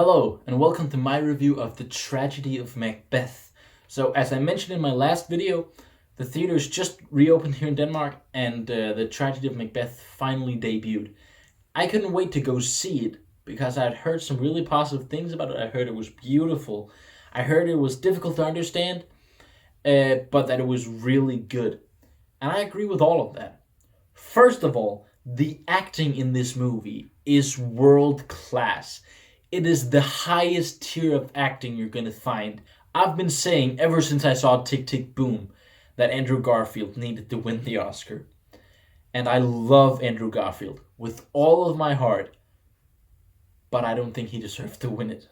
Hello, and welcome to my review of The Tragedy of Macbeth. So, as I mentioned in my last video, the theaters just reopened here in Denmark, and The Tragedy of Macbeth finally debuted. I couldn't wait to go see it because I had heard some really positive things about it. I heard it was beautiful. I heard it was difficult to understand, but that it was really good. And I agree with all of that. First of all, the acting in this movie is world class. It is the highest tier of acting you're gonna find. I've been saying ever since I saw Tick Tick Boom that Andrew Garfield needed to win the Oscar. And I love Andrew Garfield with all of my heart, but I don't think he deserved to win it.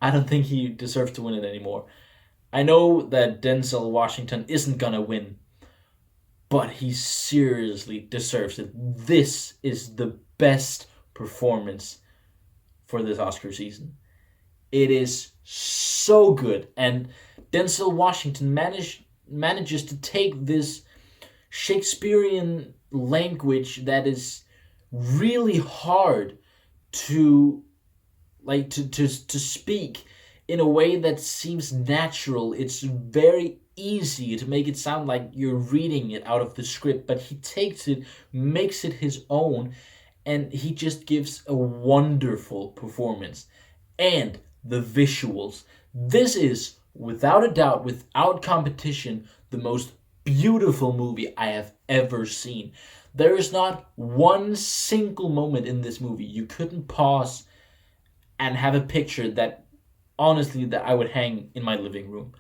I don't think he deserves to win it anymore. I know that Denzel Washington isn't gonna win, but he seriously deserves it. This is the best performance for this Oscar season. It is so good, and Denzel Washington manages to take this Shakespearean language that is really hard to to speak in a way that seems natural. It's very easy to make it sound like you're reading it out of the script, but he takes it, makes it his own, and he just gives a wonderful performance. And the visuals. This is, without a doubt, without competition, the most beautiful movie I have ever seen. There is not one single moment in this movie you couldn't pause and have a picture that honestly that I would hang in my living room.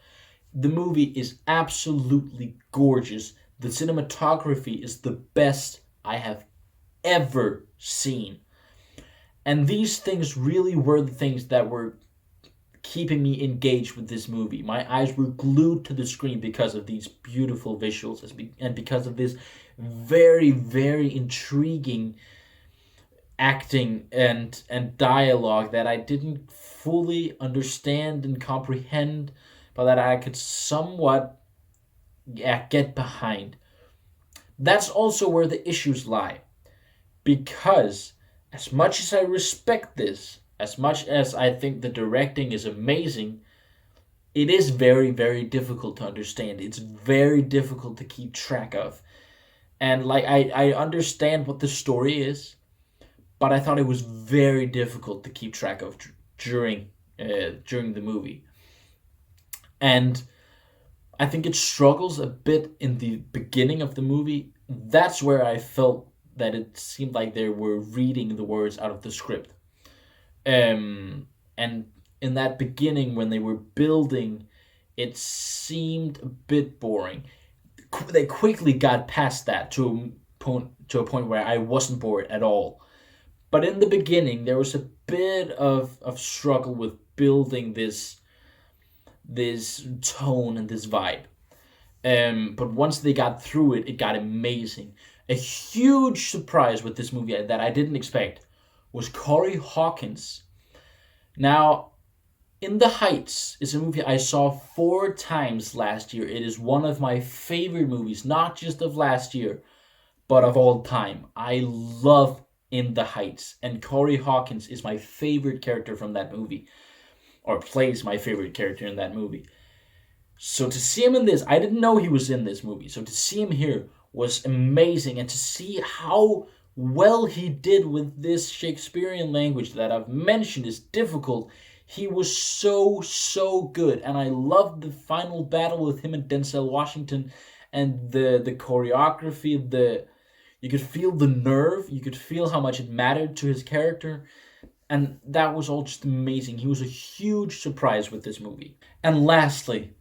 The movie is absolutely gorgeous. The cinematography is the best I have ever seen. And these things really were the things that were keeping me engaged with this movie. My eyes were glued to the screen because of these beautiful visuals and because of this very, very intriguing acting and dialogue that I didn't fully understand and comprehend, but that I could somewhat get behind. That's also where the issues lie. Because as much as I respect this, as much as I think the directing is amazing, it is very, very difficult to understand. It's very difficult to keep track of. And I understand what the story is, but I thought it was very difficult to keep track of during the movie. And I think it struggles a bit in the beginning of the movie. That's where I felt that it seemed like they were reading the words out of the script. And in that beginning, when they were building, it seemed a bit boring. They quickly got past that to a point where I wasn't bored at all. But in the beginning, there was a bit of struggle with building this tone and this vibe. But once they got through it, it got amazing. A huge surprise with this movie that I didn't expect was Corey Hawkins. Now, In the Heights is a movie I saw 4 times last year. It is one of my favorite movies, not just of last year, but of all time. I love In the Heights, and Corey Hawkins is my favorite character from that movie, or plays my favorite character in that movie. So to see him in this, I didn't know he was in this movie. So to see him here was amazing, and to see how well he did with this Shakespearean language that I've mentioned is difficult. He was so good, and I loved the final battle with him and Denzel Washington, and the choreography. You could feel the nerve. You could feel how much it mattered to his character, and that was all just amazing. He was a huge surprise with this movie. And lastly,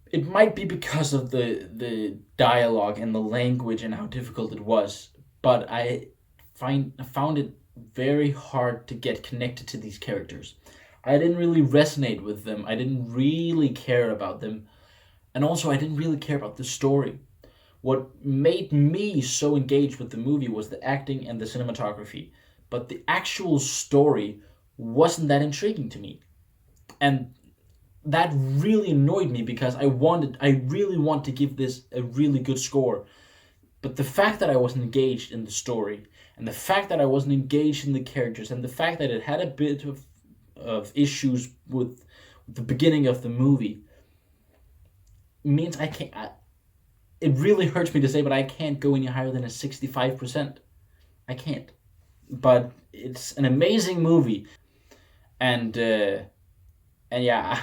it might be because of the dialogue and the language and how difficult it was, but I found it very hard to get connected to these characters. I didn't really resonate with them. I didn't really care about them, and also I didn't really care about the story. What made me so engaged with the movie was the acting and the cinematography, but the actual story wasn't that intriguing to me. And that really annoyed me because I really want to give this a really good score. But the fact that I wasn't engaged in the story, and the fact that I wasn't engaged in the characters, and the fact that it had a bit of issues with the beginning of the movie means I can't. It really hurts me to say, but I can't go any higher than a 65%. I can't. But it's an amazing movie, and yeah,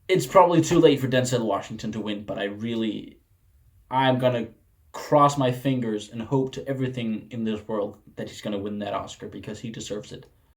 it's probably too late for Denzel Washington to win. But I'm gonna cross my fingers and hope to everything in this world that he's gonna win that Oscar because he deserves it.